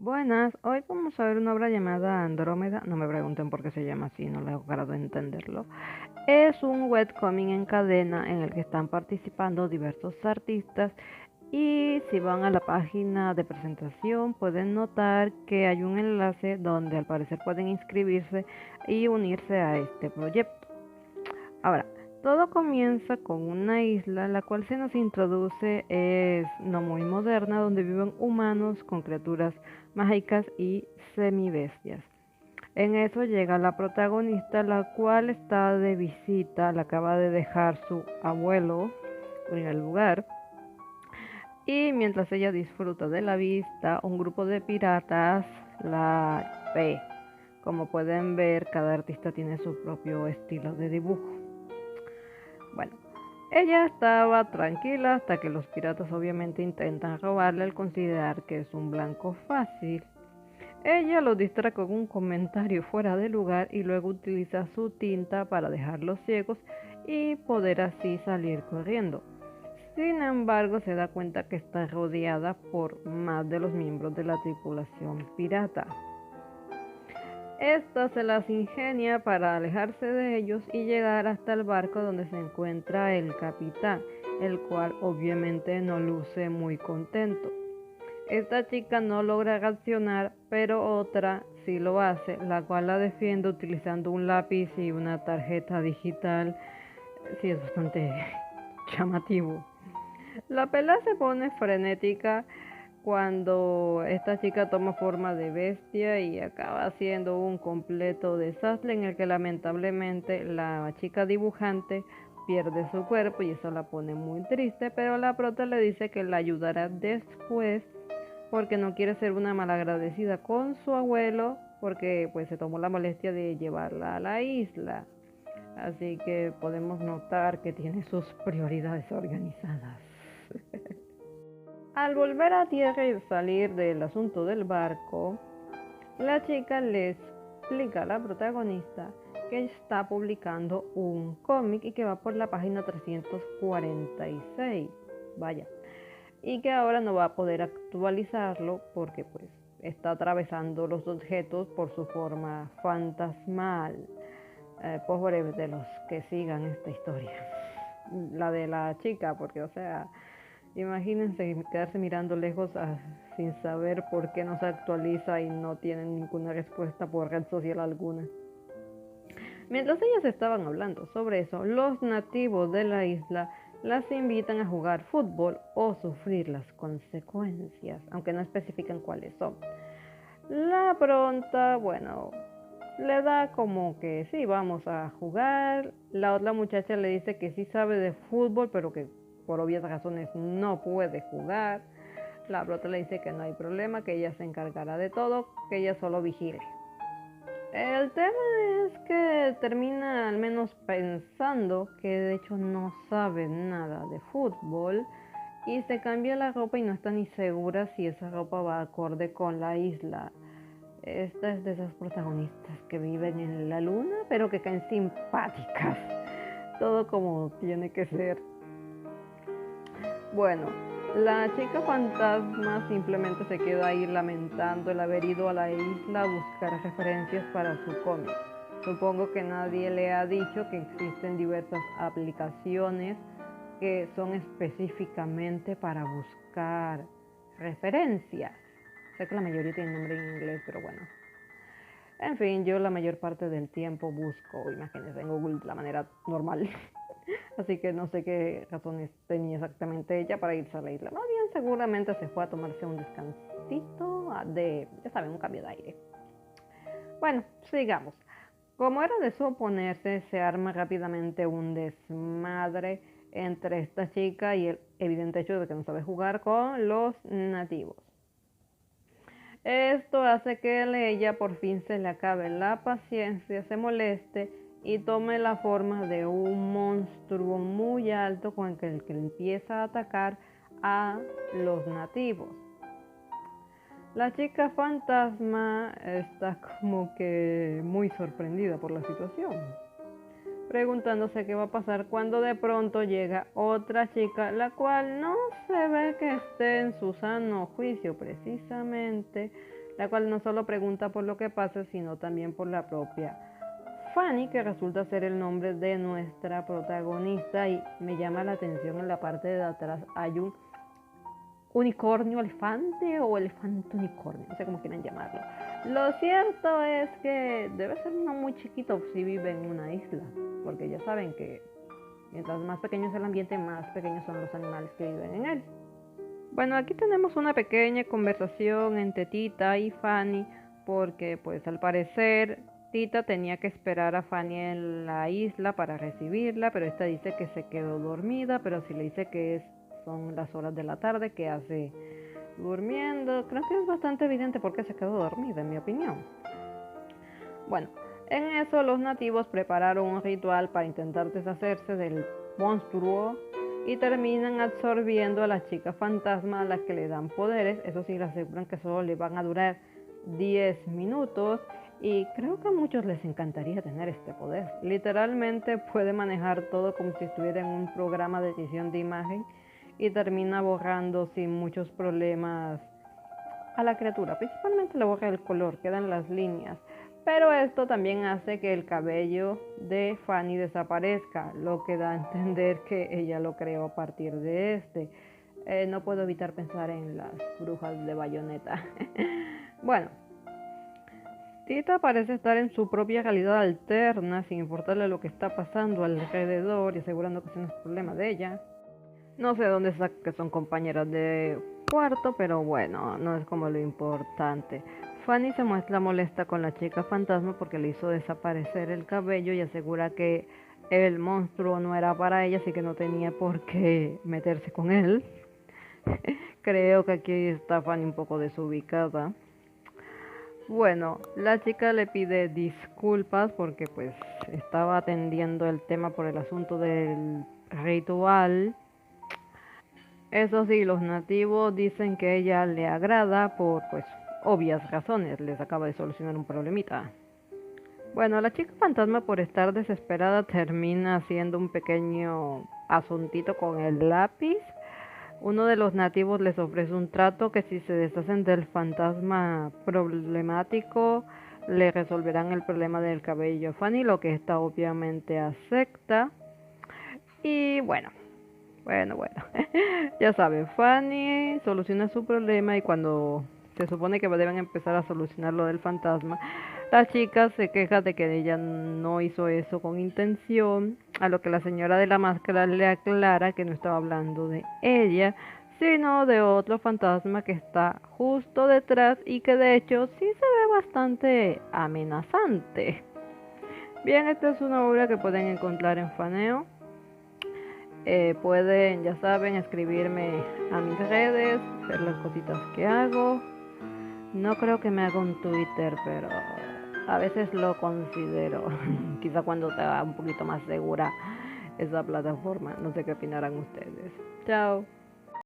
Buenas, hoy vamos a ver una obra llamada Andrómeda. No me pregunten por qué se llama así, no he logrado entenderlo. Es un webcomic en cadena en el que están participando diversos artistas y si van a la página de presentación pueden notar que hay un enlace donde al parecer pueden inscribirse y unirse a este proyecto. Ahora, todo comienza con una isla, la cual se nos introduce, es no muy moderna, donde viven humanos con criaturas mágicas y semibestias. En eso llega la protagonista, la cual está de visita, la acaba de dejar su abuelo en el lugar. Y mientras ella disfruta de la vista, un grupo de piratas la ve. Como pueden ver, cada artista tiene su propio estilo de dibujo. Bueno, ella estaba tranquila hasta que los piratas obviamente intentan robarle al considerar que es un blanco fácil. Ella lo distrae con un comentario fuera de lugar y luego utiliza su tinta para dejarlos ciegos y poder así salir corriendo. Sin embargo, se da cuenta que está rodeada por más de los miembros de la tripulación pirata. Esta se las ingenia para alejarse de ellos y llegar hasta el barco donde se encuentra el capitán, el cual obviamente no luce muy contento. Esta chica no logra reaccionar, pero otra sí lo hace, la cual la defiende utilizando un lápiz y una tarjeta digital. Sí, es bastante llamativo. La pelea se pone frenética cuando esta chica toma forma de bestia y acaba siendo un completo desastre en el que lamentablemente la chica dibujante pierde su cuerpo y eso la pone muy triste, pero la prota le dice que la ayudará después porque no quiere ser una malagradecida con su abuelo porque pues se tomó la molestia de llevarla a la isla. Así que podemos notar que tiene sus prioridades organizadas. Al volver a tierra y salir del asunto del barco, la chica le explica a la protagonista que está publicando un cómic y que va por la página 346. Vaya. Y que ahora no va a poder actualizarlo porque pues está atravesando los objetos por su forma fantasmal. Pobre de los que sigan esta historia. La de la chica, porque o sea, imagínense quedarse mirando lejos sin saber por qué no se actualiza y no tienen ninguna respuesta por red social alguna. Mientras ellas estaban hablando sobre eso, los nativos de la isla las invitan a jugar fútbol o sufrir las consecuencias, aunque no especifican cuáles son. La pronta, bueno, le da como que sí, vamos a jugar. La otra muchacha le dice que sí sabe de fútbol, pero que por obvias razones no puede jugar. La prota le dice que no hay problema, que ella se encargará de todo, que ella solo vigile. El tema es que termina al menos pensando que de hecho no sabe nada de fútbol y se cambia la ropa y no está ni segura si esa ropa va acorde con la isla. Esta es de esas protagonistas que viven en la luna pero que caen simpáticas. Todo como tiene que ser. Bueno, la chica fantasma simplemente se queda ahí lamentando el haber ido a la isla a buscar referencias para su cómic. Supongo que nadie le ha dicho que existen diversas aplicaciones que son específicamente para buscar referencias. Sé que la mayoría tienen nombre en inglés, pero bueno. En fin, yo la mayor parte del tiempo busco imágenes en Google de la manera normal. Así que no sé qué razones tenía exactamente ella para irse a la isla. Más bien seguramente se fue a tomarse un descansito de, ya saben, un cambio de aire. Bueno, sigamos. Como era de suponerse, se arma rápidamente un desmadre entre esta chica y el evidente hecho de que no sabe jugar con los nativos. Esto hace que ella por fin se le acabe la paciencia, se moleste y tome la forma de un monstruo muy alto con el que empieza a atacar a los nativos. La chica fantasma está como que muy sorprendida por la situación, preguntándose qué va a pasar cuando de pronto llega otra chica, la cual no se ve que esté en su sano juicio precisamente. la cual no solo pregunta por lo que pasa, sino también por la propia Fanny, que resulta ser el nombre de nuestra protagonista, y me llama la atención en la parte de atrás hay un unicornio elefante o elefante unicornio, no sé cómo quieren llamarlo. Lo cierto es que debe ser no muy chiquito si vive en una isla, porque ya saben que mientras más pequeño es el ambiente, más pequeños son los animales que viven en él. Bueno, aquí tenemos una pequeña conversación entre Tita y Fanny, porque pues al parecer Tita tenía que esperar a Fanny en la isla para recibirla, pero esta dice que se quedó dormida, pero si le dice que son las horas de la tarde que hace durmiendo, creo que es bastante evidente por qué se quedó dormida, en mi opinión. Bueno, en eso los nativos prepararon un ritual para intentar deshacerse del monstruo y terminan absorbiendo a la chica fantasma, a la que le dan poderes. Eso sí, le aseguran que solo le van a durar 10 minutos y creo que a muchos les encantaría tener este poder. Literalmente puede manejar todo como si estuviera en un programa de edición de imagen y termina borrando sin muchos problemas a la criatura. Principalmente le borra el color, quedan las líneas. Pero esto también hace que el cabello de Fanny desaparezca, lo que da a entender que ella lo creó a partir de este. No puedo evitar pensar en las brujas de Bayonetta. Bueno, Tita parece estar en su propia realidad alterna, sin importarle lo que está pasando alrededor y asegurando que ese no es problema de ella. No sé dónde saca que son compañeras de cuarto, pero bueno, no es como lo importante. Fanny se muestra molesta con la chica fantasma porque le hizo desaparecer el cabello y asegura que el monstruo no era para ella, así que no tenía por qué meterse con él. Creo que aquí está Fanny un poco desubicada. Bueno, la chica le pide disculpas porque pues estaba atendiendo el tema por el asunto del ritual. Eso sí, los nativos dicen que ella le agrada por pues obvias razones, les acaba de solucionar un problemita. Bueno, la chica fantasma por estar desesperada termina haciendo un pequeño asuntito con el lápiz. Uno de los nativos les ofrece un trato que si se deshacen del fantasma problemático, le resolverán el problema del cabello a Fanny, lo que esta obviamente acepta. Y bueno, ya saben, Fanny soluciona su problema y cuando se supone que deben empezar a solucionar lo del fantasma, la chica se queja de que ella no hizo eso con intención, a lo que la señora de la máscara le aclara que no estaba hablando de ella, sino de otro fantasma que está justo detrás y que de hecho sí se ve bastante amenazante. Bien, esta es una obra que pueden encontrar en Faneo. Pueden, ya saben, escribirme a mis redes, ver las cositas que hago. No creo que me haga un Twitter, pero a veces lo considero. Quizá cuando esté un poquito más segura esa plataforma. No sé qué opinarán ustedes. Chao.